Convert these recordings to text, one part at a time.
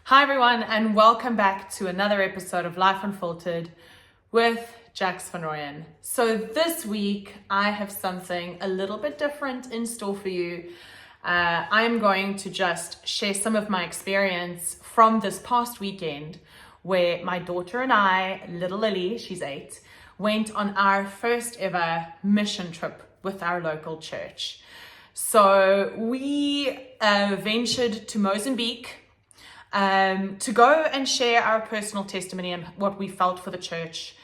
Hi everyone, and welcome back to another episode of Life Unfiltered with Jax van Rooyen. So this week I have something a little bit different in store for you. I'm going to just share some of my experience from this past weekend where my daughter and I, little Lily, she's 8, went on our first ever mission trip with our local church. So we ventured to Mozambique to go and share our personal testimony and what we felt for the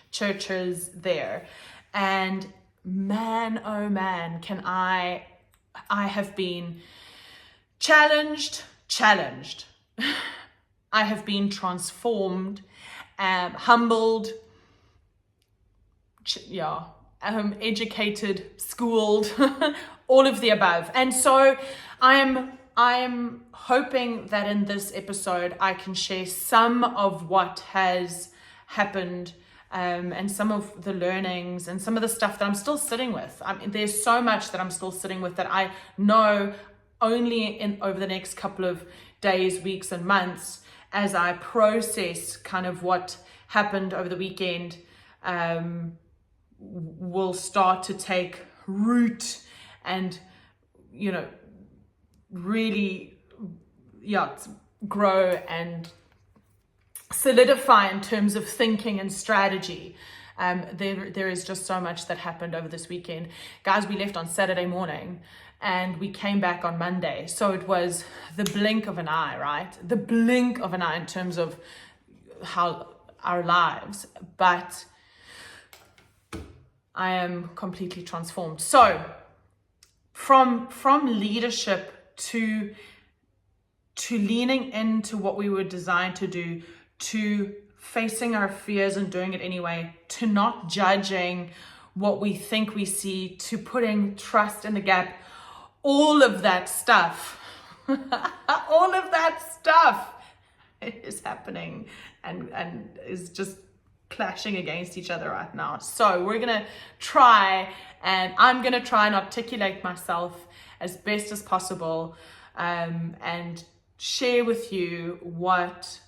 churches there. And man, oh man, can I have been challenged. I have been transformed, humbled, educated, schooled, all of the above. And so I'm hoping that in this episode I can share some of what has happened and some of the learnings and some of the stuff that I'm still sitting with. I mean, there's so much that I'm still sitting with that I know only over the next couple of days, weeks and months, as I process kind of what happened over the weekend, will start to take root and, really, grow and solidify in terms of thinking and strategy. There is just so much that happened over this weekend. Guys, we left on Saturday morning and we came back on Monday. So it was the blink of an eye, right? The blink of an eye in terms of how our lives, but I am completely transformed. So from leadership to leaning into what we were designed to do, to facing our fears and doing it anyway, to not judging what we think we see, to putting trust in the gap, all of that stuff, all of that stuff is happening and is just clashing against each other right now. So we're gonna try, and I'm gonna try and articulate myself as best as possible, and share with you what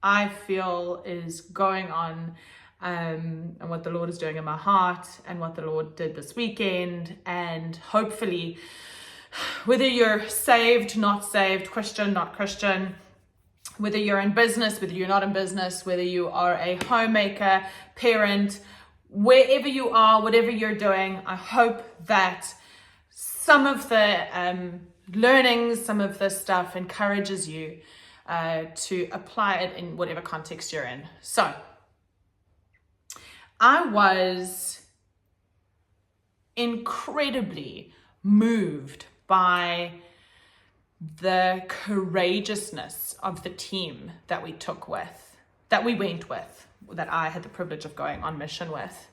I feel is going on, and what the Lord is doing in my heart and what the Lord did this weekend. And hopefully, whether you're saved, not saved, Christian, not Christian, whether you're in business, whether you're not in business, whether you are a homemaker, parent, wherever you are, whatever you're doing, I hope that some of the learnings, some of this stuff encourages you to apply it in whatever context you're in. So I was incredibly moved by the courageousness of the team that we went with, that I had the privilege of going on mission with.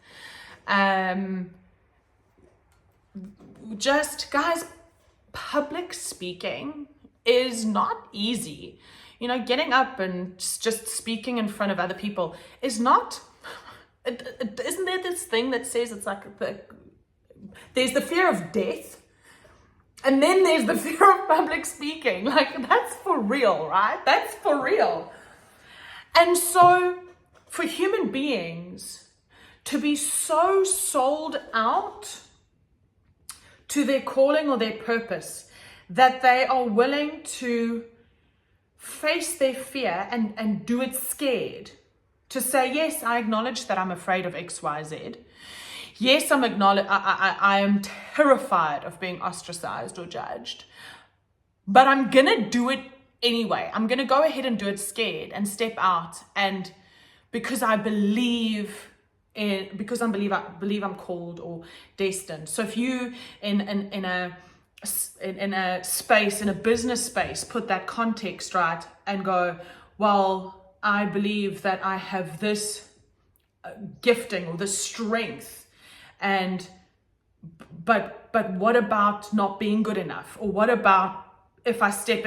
Just, guys, public speaking is not easy. Getting up and just speaking in front of other people is not, isn't there this thing that says it's like there's the fear of death, and then there's the fear of public speaking. Like, that's for real, right? That's for real. And so for human beings to be so sold out to their calling or their purpose that they are willing to face their fear and do it scared, to say, yes, I acknowledge that I'm afraid of X, Y, Z. Yes, I am terrified of being ostracized or judged, but I'm gonna do it anyway. I'm gonna go ahead and do it scared and step out, and because I believe I'm called or destined. So if you in a space, in a business space, put that context right and go, well, I believe that I have this gifting or this strength, but what about not being good enough? Or what about if I step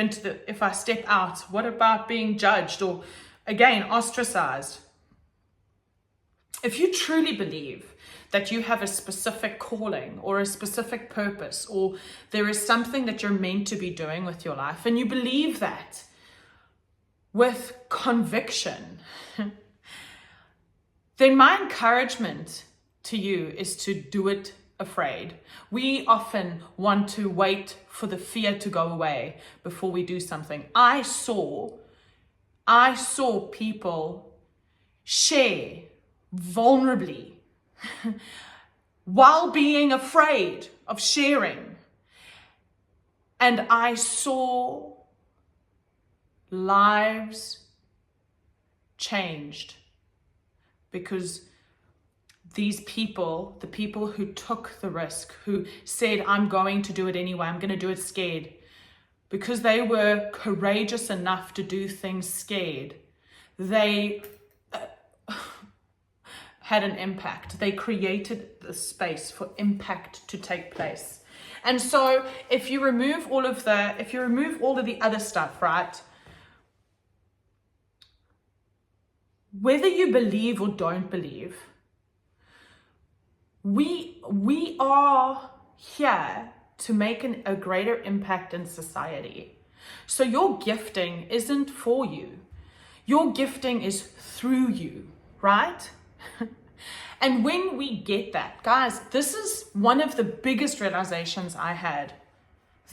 out, what about being judged or, again, ostracized? If you truly believe that you have a specific calling or a specific purpose, or there is something that you're meant to be doing with your life, and you believe that, with conviction, then my encouragement to you is to do it afraid. We often want to wait for the fear to go away before we do something. I saw people share vulnerably while being afraid of sharing. And I saw lives changed because these people, the people who took the risk, who said, I'm going to do it anyway, I'm going to do it scared, because they were courageous enough to do things scared, they had an impact. They created the space for impact to take place. And so if you remove all of the other stuff, right? Whether you believe or don't believe, we are here to make a greater impact in society. So your gifting isn't for you. Your gifting is through you, right? And when we get that, guys, this is one of the biggest realizations I had.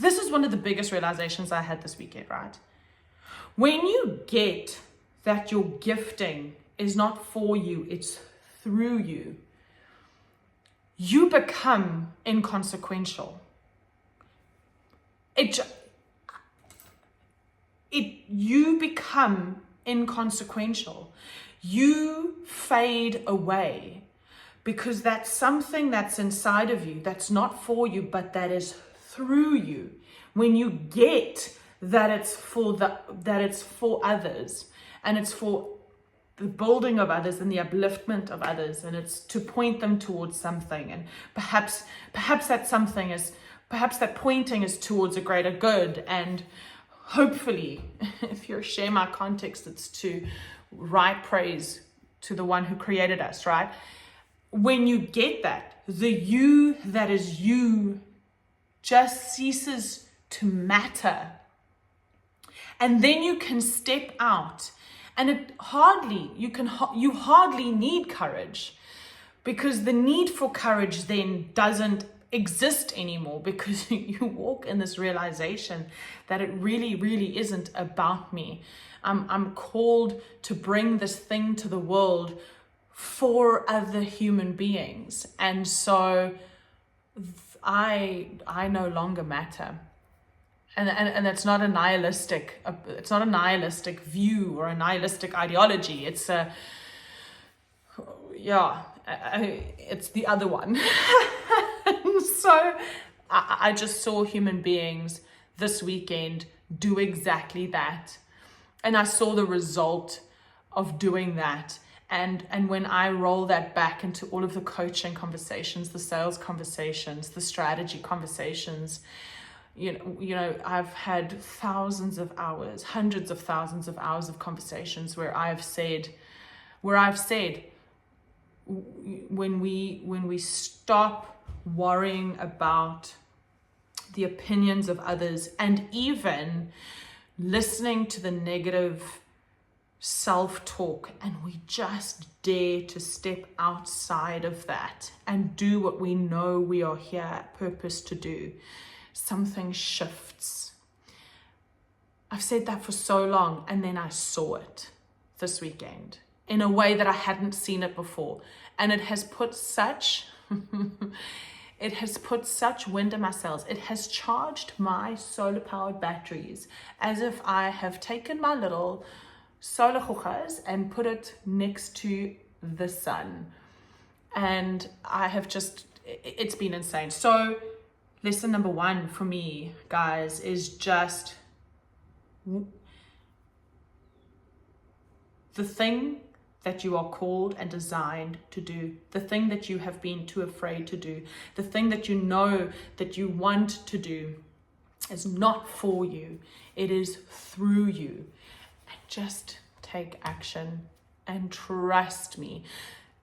This is one of the biggest realizations I had this weekend, right? When you get that your gifting is not for you, it's through you, you become inconsequential. You become inconsequential. You fade away because that's something that's inside of you that's not for you, but that is through you. When you get that it's for others, and it's for the building of others and the upliftment of others, and it's to point them towards something, and perhaps that pointing is towards a greater good, and hopefully, if you're share my context, it's to write praise to the one who created us, right? When you get that, the you that is you just ceases to matter. And then you can step out, and you hardly need courage, because the need for courage then doesn't exist anymore, because you walk in this realization that it really, really isn't about me. I'm called to bring this thing to the world for other human beings, and so I no longer matter. And it's not a nihilistic view or a nihilistic ideology. It's it's the other one. So I just saw human beings this weekend do exactly that. And I saw the result of doing that. And when I roll that back into all of the coaching conversations, the sales conversations, the strategy conversations, you know, I've had thousands of hours, hundreds of thousands of hours of conversations where I've said, when we stop worrying about the opinions of others, and even listening to the negative self-talk, and we just dare to step outside of that and do what we know we are here purpose to do, something shifts. I've said that for so long, and then I saw it this weekend in a way that I hadn't seen it before, and it has put such wind in my sails. It has charged my solar powered batteries, as if I have taken my little solar hookahs and put it next to the sun, and I have it's been insane. So lesson number one for me, guys, is just the thing that you are called and designed to do, the thing that you have been too afraid to do, the thing that you know that you want to do is not for you. It is through you. And just take action and trust me.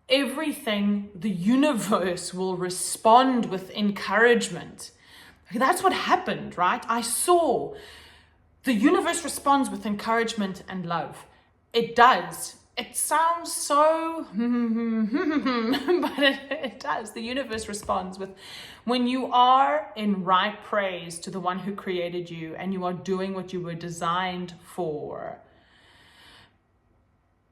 Everything, the universe will respond with encouragement. That's what happened, right? I saw The universe responds with encouragement and love. It does. It sounds so, but it does. The universe responds with, when you are in right praise to the one who created you and you are doing what you were designed for,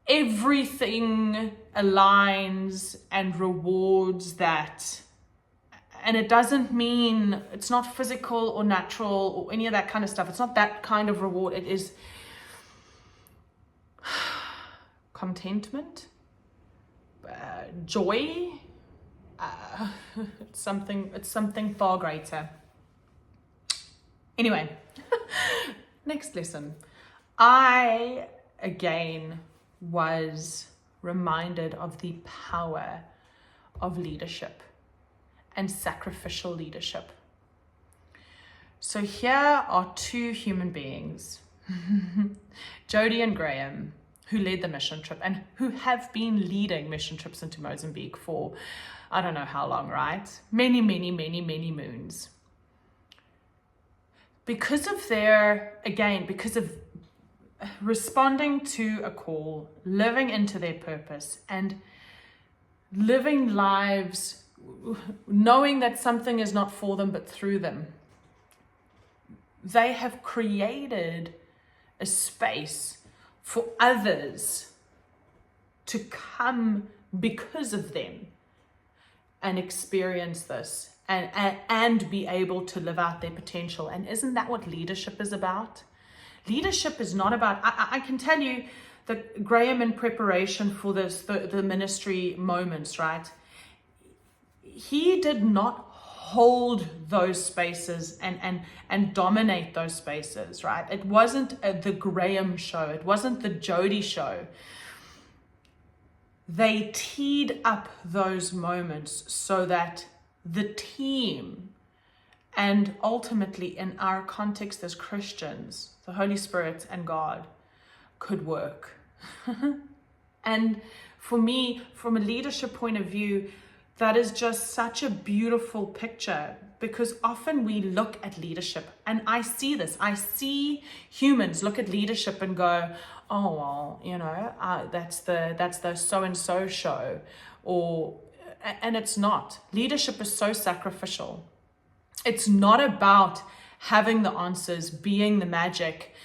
everything aligns and rewards that. And it doesn't mean, it's not physical or natural or any of that kind of stuff. It's not that kind of reward. It is contentment, joy. It's something far greater. Anyway, next lesson. I, again, was reminded of the power of leadership and sacrificial leadership. So here are two human beings, Jody and Graham, who led the mission trip and who have been leading mission trips into Mozambique for, I don't know how long, right? Many moons. Because of responding to a call, living into their purpose, and living lives knowing that something is not for them but through them, they have created a space for others to come because of them and experience this and be able to live out their potential. And isn't that what leadership is about? Leadership is not about, I can tell you that Graham, in preparation for this, the ministry moments, right? He did not hold those spaces and dominate those spaces, right? It wasn't the Graham show. It wasn't the Jody show. They teed up those moments so that the team, and ultimately in our context as Christians, the Holy Spirit and God, could work. And for me, from a leadership point of view, that is just such a beautiful picture, because often we look at leadership, and I see this. I see humans look at leadership and go, oh, well, you know, that's the so-and-so show, and it's not. Leadership is so sacrificial. It's not about having the answers, being the magic,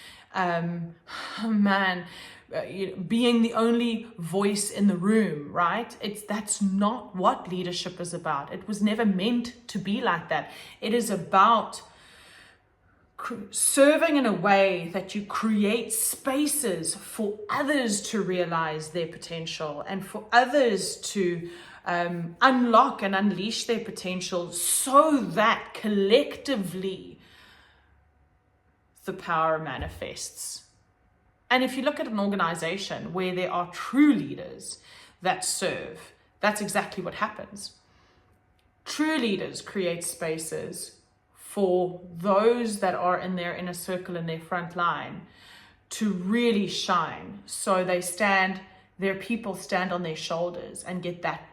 being the only voice in the room, right? That's not what leadership is about. It was never meant to be like that. It is about serving in a way that you create spaces for others to realize their potential and for others to unlock and unleash their potential, so that collectively the power manifests. And if you look at an organization where there are true leaders that serve, that's exactly what happens. True leaders create spaces for those that are in their inner circle, in their front line, to really shine. So their people stand on their shoulders and get that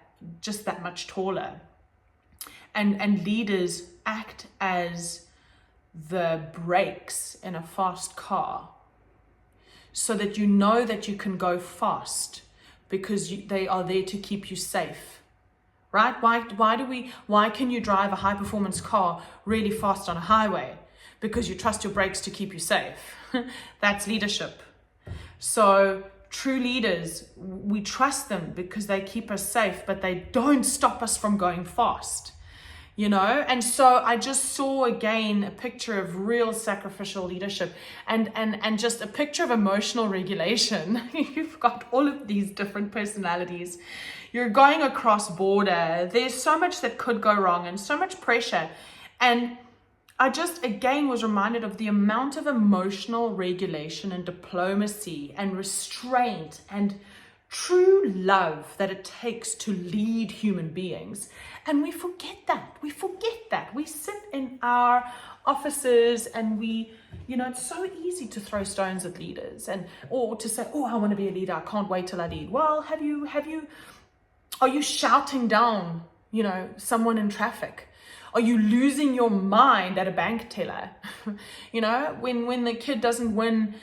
much taller. And leaders act as the brakes in a fast car, so that you know that you can go fast because they are there to keep you safe, right? Why can you drive a high performance car really fast on a highway? Because you trust your brakes to keep you safe. That's leadership. So true leaders, we trust them because they keep us safe, but they don't stop us from going fast. You know, and so I just saw again a picture of real sacrificial leadership and just a picture of emotional regulation. You've got all of these different personalities. You're going across border. There's so much that could go wrong and so much pressure. And I just again was reminded of the amount of emotional regulation and diplomacy and restraint and true love that it takes to lead human beings. And we forget that. We sit in our offices and it's so easy to throw stones at leaders or to say, oh, I want to be a leader. I can't wait till I lead. Well, are you shouting down, someone in traffic? Are you losing your mind at a bank teller? You know, when the kid doesn't win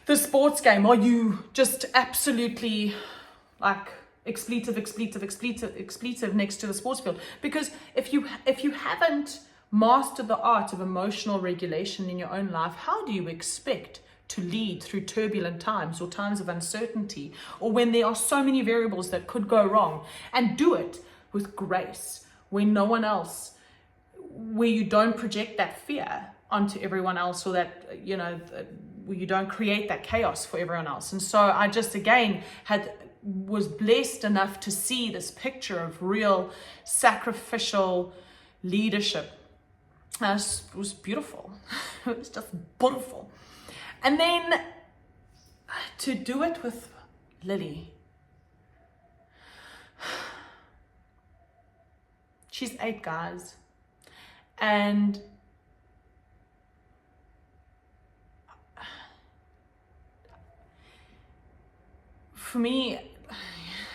the sports game, are you just absolutely like expletive next to the sports field? Because if you haven't mastered the art of emotional regulation in your own life, how do you expect to lead through turbulent times or times of uncertainty, or when there are so many variables that could go wrong, and do it with grace when no one else, where you don't project that fear onto everyone else, or that, you know, where you don't create that chaos for everyone else. And so I just, again, was blessed enough to see this picture of real sacrificial leadership. It was beautiful. It was just beautiful. And then to do it with Lily. She's 8, guys. And for me,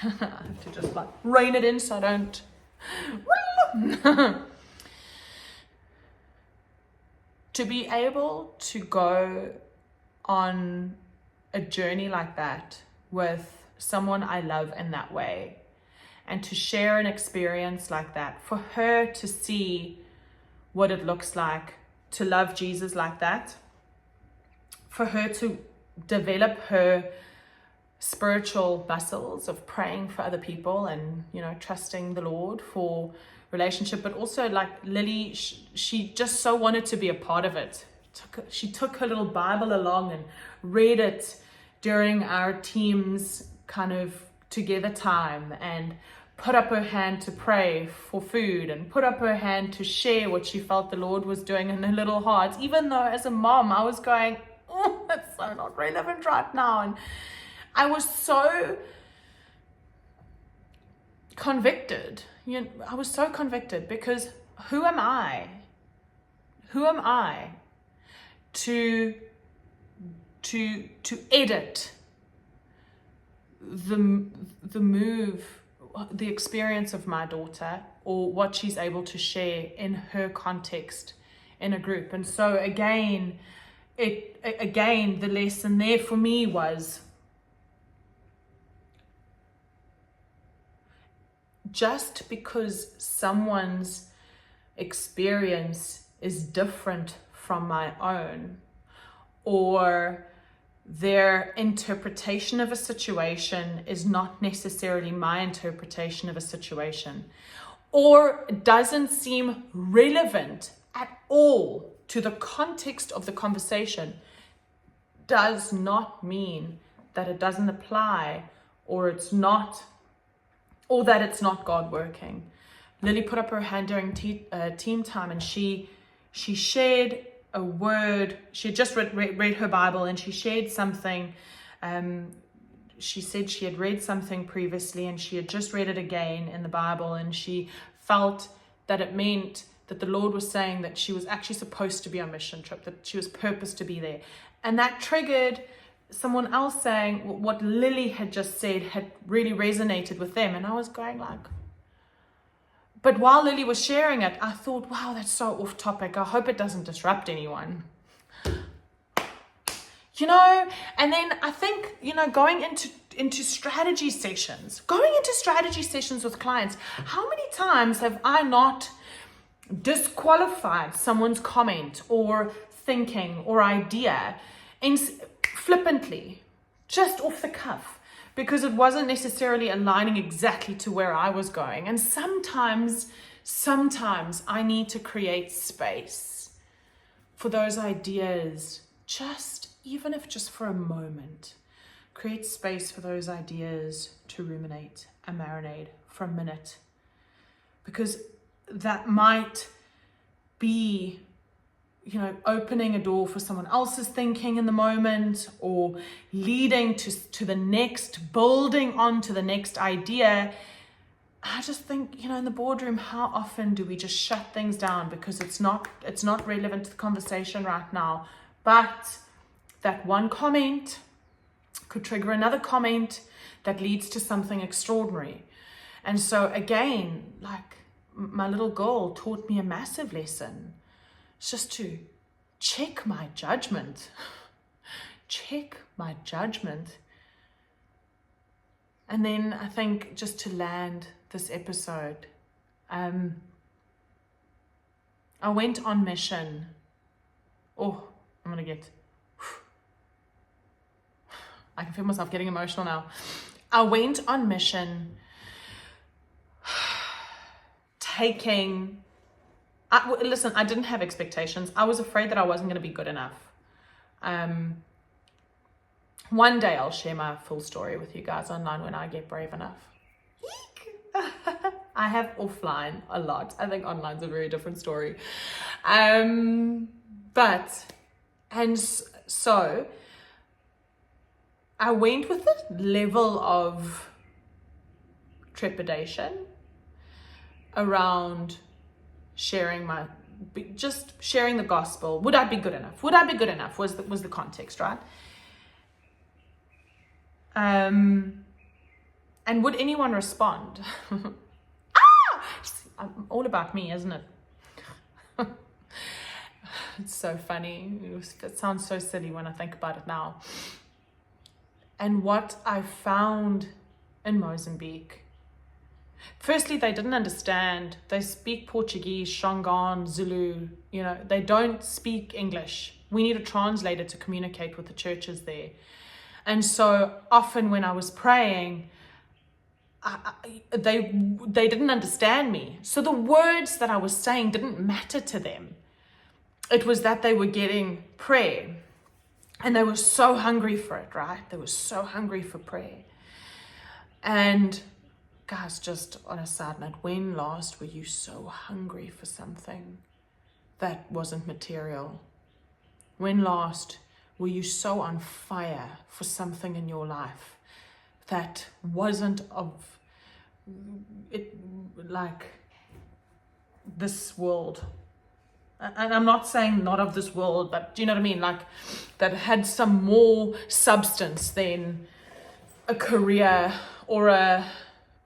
I have to just like rein it in so I don't. To be able to go on a journey like that with someone I love in that way, and to share an experience like that, for her to see what it looks like to love Jesus like that, for her to develop her spiritual muscles of praying for other people and, you know, trusting the Lord for relationship, but also like Lily, she just so wanted to be a part of it. She took her little Bible along and read it during our team's kind of together time, and put up her hand to pray for food, and put up her hand to share what she felt the Lord was doing in her little heart, even though as a mom I was going, oh, that's so not relevant right now. And I was so convicted. You know, I was so convicted, because who am I? Who am I to edit the move, the experience of my daughter, or what she's able to share in her context in a group? And so again, the lesson there for me was, just because someone's experience is different from my own, or their interpretation of a situation is not necessarily my interpretation of a situation, or doesn't seem relevant at all to the context of the conversation, does not mean that it doesn't apply, or that it's not God working. Lily put up her hand during team time, and she shared a word. She had just read her Bible, and she shared something. She said she had read something previously, and she had just read it again in the Bible, and she felt that it meant that the Lord was saying that she was actually supposed to be on mission trip, that she was purposed to be there. And that triggered someone else saying what Lily had just said had really resonated with them. And I was going like, but while Lily was sharing it, I thought, wow, that's so off topic. I hope it doesn't disrupt anyone. You know, and then I think, you know, going into strategy sessions with clients, how many times have I not disqualified someone's comment or thinking or idea flippantly, just off the cuff, because it wasn't necessarily aligning exactly to where I was going. And sometimes I need to create space for those ideas, even if just for a moment, create space for those ideas to ruminate and marinate for a minute, because that might be, you know, opening a door for someone else's thinking in the moment, or leading to the next, building on to the next idea. I just think, you know, in the boardroom, how often do we just shut things down because it's not relevant to the conversation right now? But that one comment could trigger another comment that leads to something extraordinary. And so again, like, my little girl taught me a massive lesson. It's just to check my judgment. Check my judgment. And then I think, just to land this episode, I went on mission. Oh, I'm going to get... I can feel myself getting emotional now. I went on mission listen, I didn't have expectations. I was afraid that I wasn't going to be good enough. One day I'll share my full story with you guys online when I get brave enough. I have offline a lot. I think online's a very different story. So I went with a level of trepidation around sharing the gospel. Would I be good enough? Would I be good enough was the context, right? And would anyone respond? All about me, isn't it? It's so funny. It sounds so silly when I think about it now. And what I found in Mozambique, firstly, they didn't understand. They speak Portuguese, Shangaan, Zulu. They don't speak English. We need a translator to communicate with the churches there. And so often when I was praying, they didn't understand me. So the words that I was saying didn't matter to them. It was that they were getting prayer. And they were so hungry for it, right? They were so hungry for prayer. And guys, just on a side note, when last were you so hungry for something that wasn't material? When last were you so on fire for something in your life that wasn't of it, like this world? And I'm not saying not of this world, but do you know what I mean? Like, that had some more substance than a career or a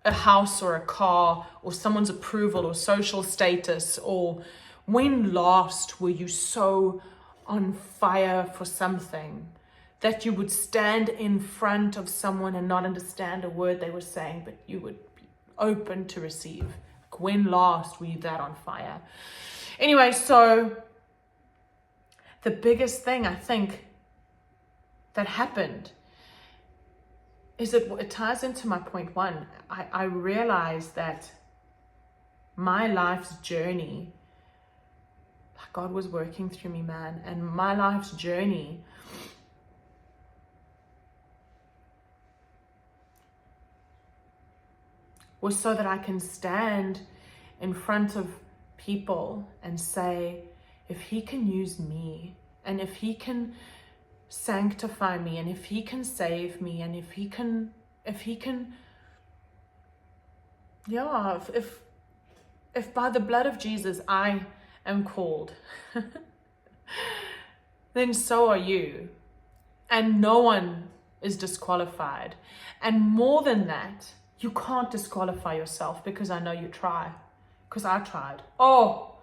house or a car or someone's approval or social status. Or when last were you so on fire for something that you would stand in front of someone and not understand a word they were saying, but you would be open to receive? Like, when last were you that on fire? Anyway, so the biggest thing I think that happened is that it ties into my point one. I realized that my life's journey, God was working through me, man, and my life's journey was so that I can stand in front of people and say, if he can use me, and if he can sanctify me, and if he can save me, and if he can if by the blood of Jesus I am called, then so are you, and no one is disqualified. And more than that, you can't disqualify yourself, because I know you try. Because I tried. Oh,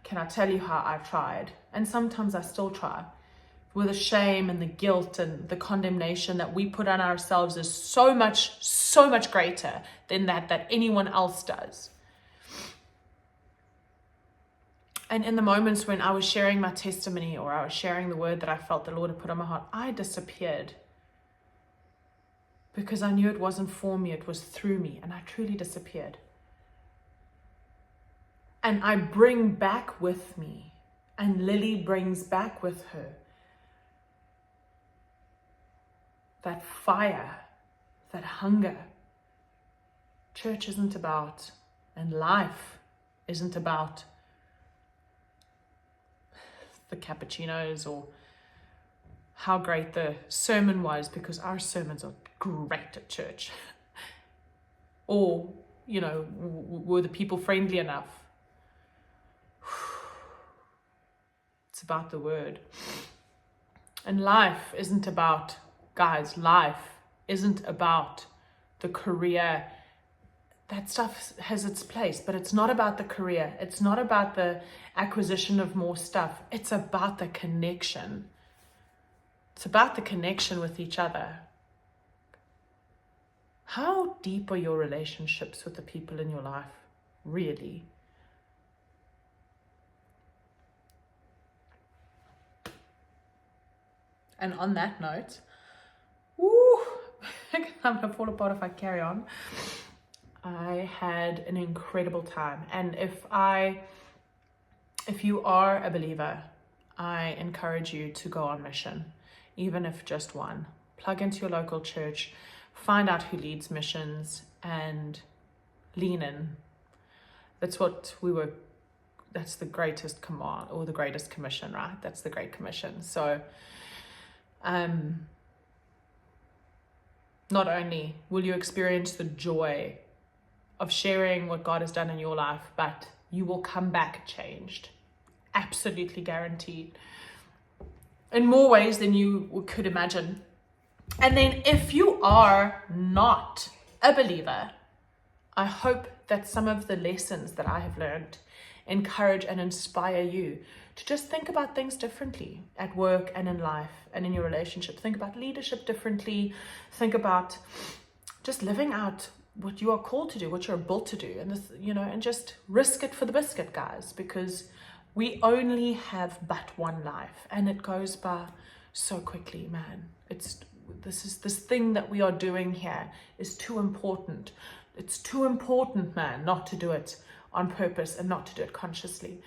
can I tell you how I tried? And sometimes I still try. With the shame and the guilt and the condemnation that we put on ourselves is so much greater than that anyone else does. And in the moments when I was sharing my testimony, or I was sharing the word that I felt the Lord had put on my heart, I disappeared. Because I knew it wasn't for me, it was through me. And I truly disappeared. And I bring back with me, and Lily brings back with her, that fire, that hunger. Church isn't about, and life isn't about the cappuccinos or how great the sermon was, because our sermons are great at church. Or, were the people friendly enough? It's about the word. And life isn't about the career that stuff has its place, but it's not about the career. It's not about the acquisition of more stuff. It's about the connection. It's about the connection with each other. How deep are your relationships with the people in your life, really? And on that note, I'm going to fall apart if I carry on. I had an incredible time. And if you are a believer, I encourage you to go on mission, even if just one. Plug into your local church, find out who leads missions, and lean in. That's the greatest command, or the greatest commission, right? That's the Great Commission. So, not only will you experience the joy of sharing what God has done in your life, but you will come back changed. Absolutely guaranteed. In more ways than you could imagine. And then if you are not a believer, I hope that some of the lessons that I have learned encourage and inspire you to just think about things differently at work and in life and in your relationship. Think about leadership differently. Think about just living out what you are called to do, what you're built to do, and this, and just risk it for the biscuit, guys, because we only have but one life, and it goes by so quickly, man. This thing that we are doing here is too important. It's too important, man, not to do it on purpose and not to do it consciously.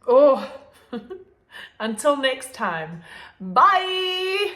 Oh, until next time, bye.